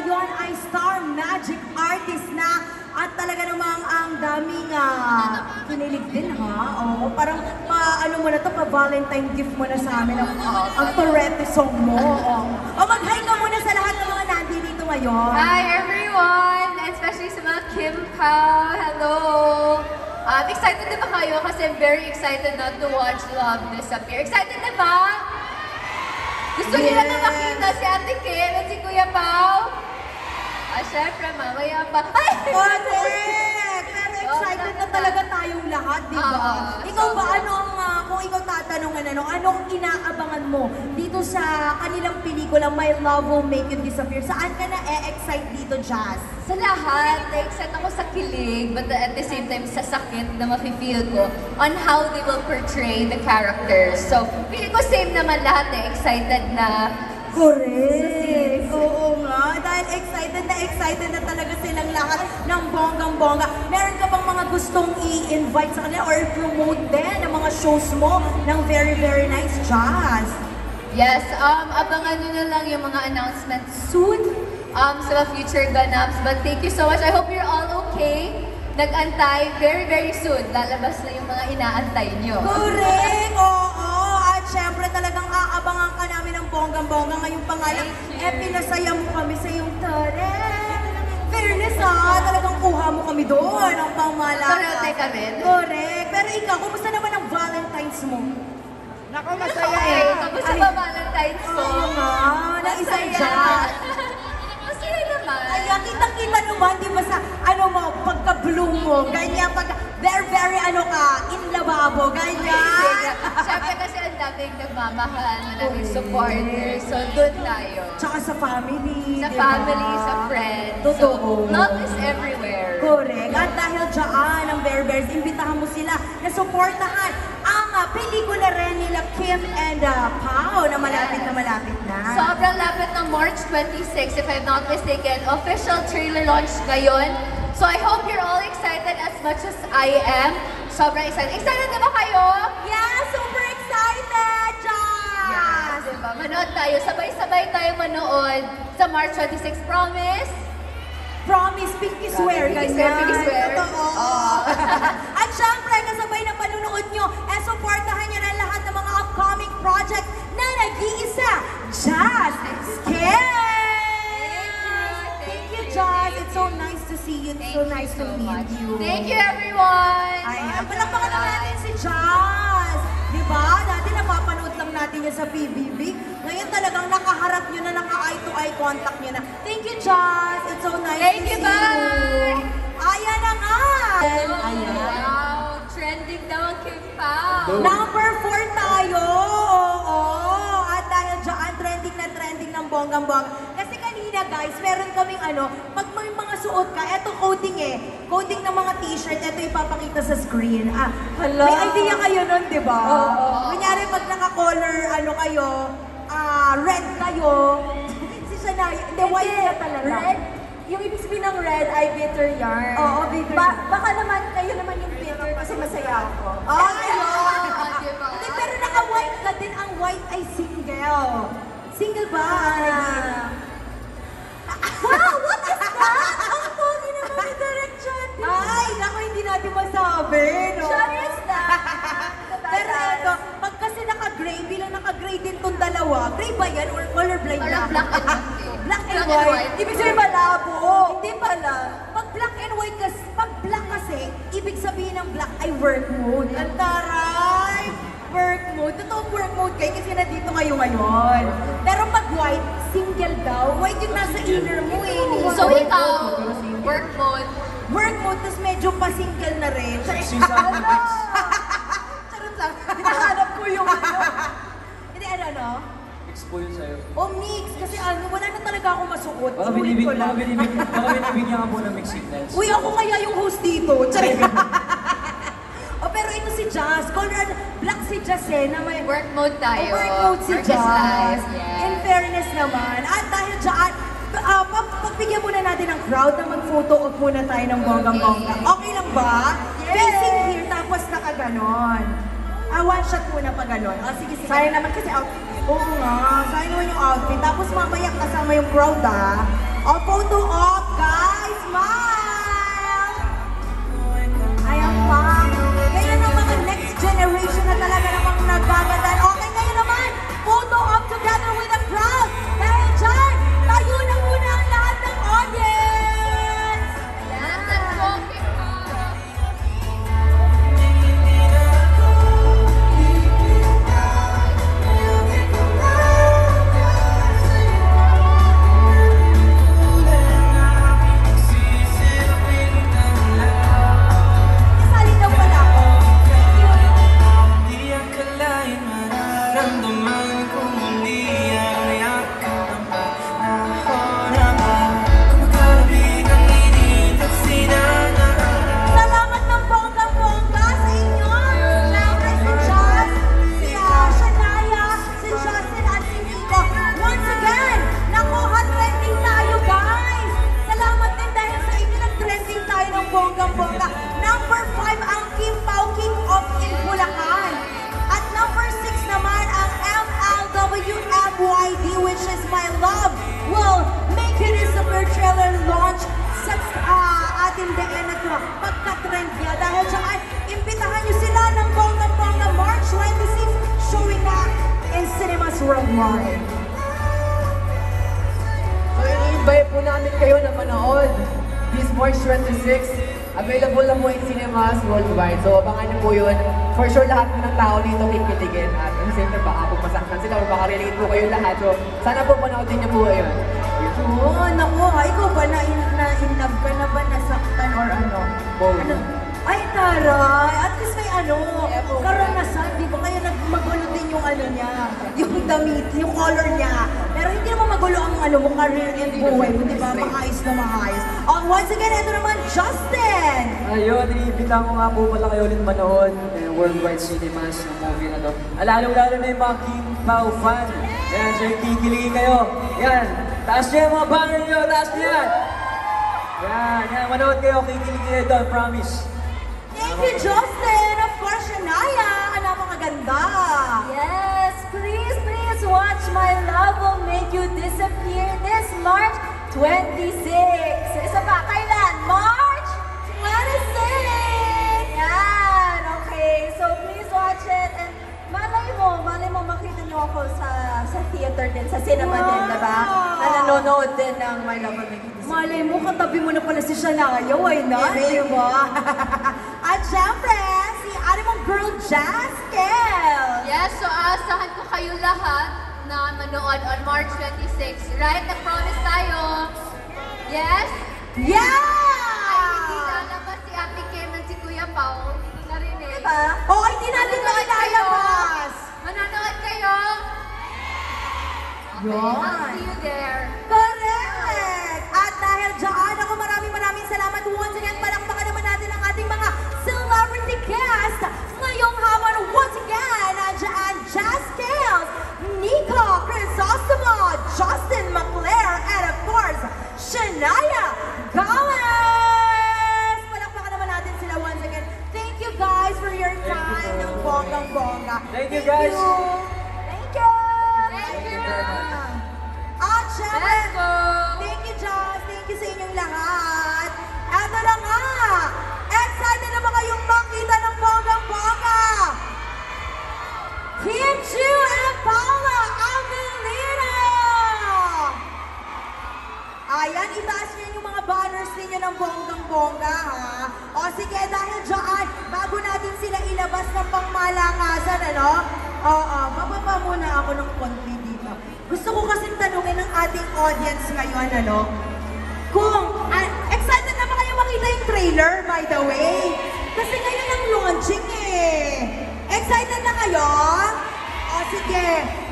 ngayon ay Star Magic Artist na at talaga namang ang daming kinilig din ha. Oo, parang ano mo na to, pa-Valentine gift mo na sa amin ang Torete song mo. O mag-hi ka muna sa lahat ng mga nandito ngayon. Hi everyone! Especially sa mga Kim Pao. Hello! Excited na ba kayo? Kasi I'm very excited not to watch Love Disappear. Excited na ba? Gusto nila na makita si Ate Kim at si Kuya Pao? Syempre, mamaya pa. Ay! Correct! Pero excited na talaga tayong lahat, di ba? Ikaw ba, kung ikaw tatanungan, anong inaabangan mo dito sa kanilang pelikula, My Love Will Make You Disappear? Saan ka na-excite dito, Jazz? Sa lahat, excited ako sa kilig, but at the same time, sa sakit na mafe-feel ko on how they will portray the characters. So, feeling ko same naman lahat excited na. Correct! Oo nga, dahil excited na talaga silang lahat ng bonggang-bongga. Meron ka bang mga gustong i-invite sa kanila or promote din ang mga shows mo ng very, very nice Jazz? Yes, abangan nyo na lang yung mga announcements soon sa mga future ganaps. But thank you so much. I hope you're all okay. Nag-antay very, very soon. Lalabas na yung mga inaantay nyo. Correct! Oo! At syempre talagang aabangan ka namin ng bonggang-bongga ngayong pangalan. Pinasaya mo kami sa iyong tore. Fairness talagang kuha mo kami doon ang pangmalaka. Correct kami. Correct. Pero ikaw, kumusta naman ang Valentine's mo? Naku, masaya Kamusta ba Valentine's mo? Oo nga, na isa dyan. Masaya naman. Kaya kitang-kita naman, di ba sa, pagka-bloom mo, ganyan, very, in lababo, ganyan. Siyempre kasi ang daming nagmamahal, maraming supporters, so doon tayo. Tsaka sa family, Sa di ba? family, sa friends. Totoo. So, love is everywhere. Correct. At dahil dyan, ang Bear Bears, imbitahan mo sila na suportahan ang pelikula rin nila Kim and Pao na malapit na. Sobrang lapit ng March 26, if I'm not mistaken. Official trailer launch ngayon. So I hope you're all excited as much as I am. Sobrang excited. Excited na ba kayo? Yeah, super excited, Jazz! Yeah, diba? Manood tayo. Sabay-sabay tayo manood sa March 26. Promise? Promise, pinky swear, Pinky ganyan. swear, pinky swear. Totoo. At syempre, kasabay ng panunood nyo, supportahan nyo na lahat ng mga upcoming project na nag-iisa, Jazz Skills! Thank you, Jazz. It's so nice to see you. It's so nice to meet you. Thank you, everyone! Ayan, palakpakan lang natin si Jazz. Diba? Dati napapanood lang natin yan sa PBB. Ngayon talagang nakaharap nyo na, naka-eye-to-eye contact nyo na. Thank you, Jazz. It's so nice Thank to you, see bye! you. Ayan na nga! Ayan. Wow! Trending daw ang Kim Pao. Number 4 tayo! Oo! At dahil dyan, trending ng bonggang-bongga. Kasi kanina guys, meron kaming pag may mga suot ka, eto coding ng mga t-shirt, eto ipapakita sa screen. Hello. May idea kayo nun, di ba? Oo. Kunyari pag naka-color, kayo, red kayo, si Shania, hindi, white na talaga. Red? Yung ibig sabihin ng red ay bitter yarn. Oo, bitter. Baka naman, kayo naman yung bitter kasi masaya ako. Diba? Hindi, pero naka-white ka din. Ang white ay single. Single ba? Wow! What is that? Ang pogi naman ni Direct John. Ay, naku, hindi natin masabi, no? John is that? Pero ito, pag kasi naka-gray, bilang naka-gray din tong dalawa, gray ba yan or colorblind Parang lang? black and white. Black and Black and white. white. Ibig sabihin malabo. Hindi pala. Pag black and white kasi, pag black kasi, ibig sabihin ng black ay work mode. Ang taray! Work mode. Totoong work mode kayo kasi nandito kayo ngayon. Pero pag white, single daw. White yung nasa inner mo eh. So ikaw, work mode. Work mode, tapos medyo pa-single na rin. Charot lang. Hinahanap ko yung Hindi, Expo yun sa'yo. O mix, kasi wala na talaga ako masuot. Baka Sulit ko lang. binibigyan ka po ng mixed signals. Uy, ako kaya yung host dito. Charing. Pero ito si Jazz. Color, black si Jazz na may Work mode tayo. work mode si Work is Jazz. life, yes. In fairness naman. At dahil dyan, pagbigyan muna natin ng crowd na mag-photo op muna tayo ng bonggang-bongga. Okay lang ba? Yes. Facing here, tapos nakaganon. One shot muna pa ganon. Sige. Sayang naman kasi outfit. Oo nga, sayang naman yung outfit. Tapos mamaya kasama yung crowd O, photo op, guys. Smile! Ayan pa. Kaya ng mga next generation na talaga namang nagaganda. Okay, ngayon naman, photo op together with the crowd. Dahil dyan, tayo na muna ang lahat ng audience. Yes, let's go, Kim Pao. Kasali daw pala ako. Di akalain mararamdaman ko muli ang yakap ng panahon. Kumakalabig ang init at sinangarap. Salamat ng bonggang-bongga sa inyo. Siyempre si Jazz, si Shania, si Justin at si Nico. Once again, nakuha trending tayo, guys. Salamat din dahil sa inyo nag-trending tayo ng bonggang-bongga. Number 5 ang Kim Pao King of in Bulacan. At number 6 naman ang MLWMYD, which is My Love will make it is a trailer launch sa ating DN at pagka-trend niya. Dahil dyan, imbitahan niyo sila ng bonggang-bongga March 26, showing na in cinemas worldwide. So, i-invite po namin kayo na manood. This March 26, available na po in cinemas worldwide. So, abangan niyo po yun. For sure, lahat po ng tao dito kikiligin. At ang same time, baka po masaktan sila or baka relate po kayo lahat. So, sana po panoodin niyo po yun. Oo, naku, ikaw ba na-inlove ka na ba, nasaktan or ano? Both. Ano? Ay, taray! At least may ano, karanasan, di ba? Kaya magulo din yung ano niya, yung damit, yung color niya. Pero hindi naman magulo ang ano mo, career and buhay mo, di ba? Maayos na maayos. Once again, ito naman, Justin! Ayun, iniimbita ko nga po pala kayo ulit manood ng worldwide cinemas ng movie na to. Lalo-lalo na yung mga Kim Pao fan. Yan, so kikiligin kayo. Yan, taas niyo yung mga banner niyo, taas niyo yan. Yan, manood kayo, kikiligin kayo doon, promise. Thank you, Justin! Of course, Shania! Ano mga ganda! Yes, please, please watch My Love Will Make You Disappear this March 26. Isa pa, kailan? March 26! Yan, okay. So please watch it. And malay mo makita niyo ako sa theater din, sa cinema din, diba? Na nanonood din ng My Love Will Make You Disappear. Malay mo, katabi mo na pala si Shania, why not? Di ba? At syempre, si Animal Girl Jazz Kel! Yes, so aasahan ko kayo lahat na manood on March 26. Right? Nag-promise tayo. Yes? Ay, hindi Yeah! lalabas si Ate Kim at si Kuya Pao. Narinig. Diba? Oh, hindi natin ito ilalabas! Manonood kayo? Okay, Yun. I'll see you there. Correct! At dahil dyan, ako maraming salamat. Once again, palakpakan naman natin ang ating mga celebrity guest. Ngayong hapon, once again, nandiyan Jazz Scales, Nico Crisostomo, Justin McClare, and of course, Shania Gomez! Palakpakan naman natin sila once again. Thank you guys for your time ng bonggang-bongga. Thank you, guys. Thank you! Thank you. At syempre, Let's go. thank you, Joss. Thank you sa inyong lahat. Eto na nga. Excited na ba kayong makita ng bonggang-bongga? Kim Chu and Paula Avelino! Ayan, itaas niyo yung mga banners ninyo ng bonggang-bongga, ha? O sige, dahil dyan, bago natin sila ilabas ng pangmalangasan, ano? Oo, bababa muna ako ng konti dito. Gusto ko kasing tanungin ng ating audience ngayon, ano? Kung, excited na ba kayo makita yung trailer, by the way? Kasi ngayon ang launching eh. Excited na kayo? O sige,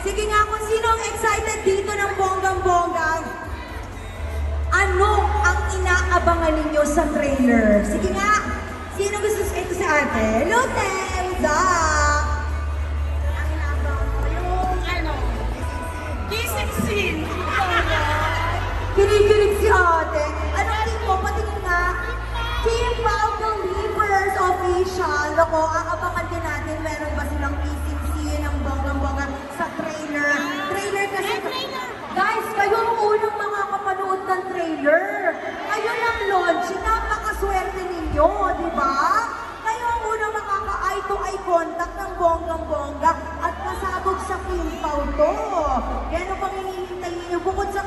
sige nga kung sino ang excited dito ng bonggang-bonggang. Ano ang inaabangan ninyo sa trailer? Sige nga, sino gusto ito si ate? Hello, Tem! What's up? Ang inaabangan ko, yung ano, kissing scene. Kinikilig si ate. Ano team mo? Patingin nga. Team Pao Believers Official. Loko, aabangan din natin meron ba silang kissing scene ng bonggang-bongga sa trailer. Trailer kasi. Guys, kayo ang unang makakapanood ng trailer. eye contact ng bonggang-bongga at pasabog sa Kim Pao to. Kaya ano pang hinihintay niyo? Bukod sa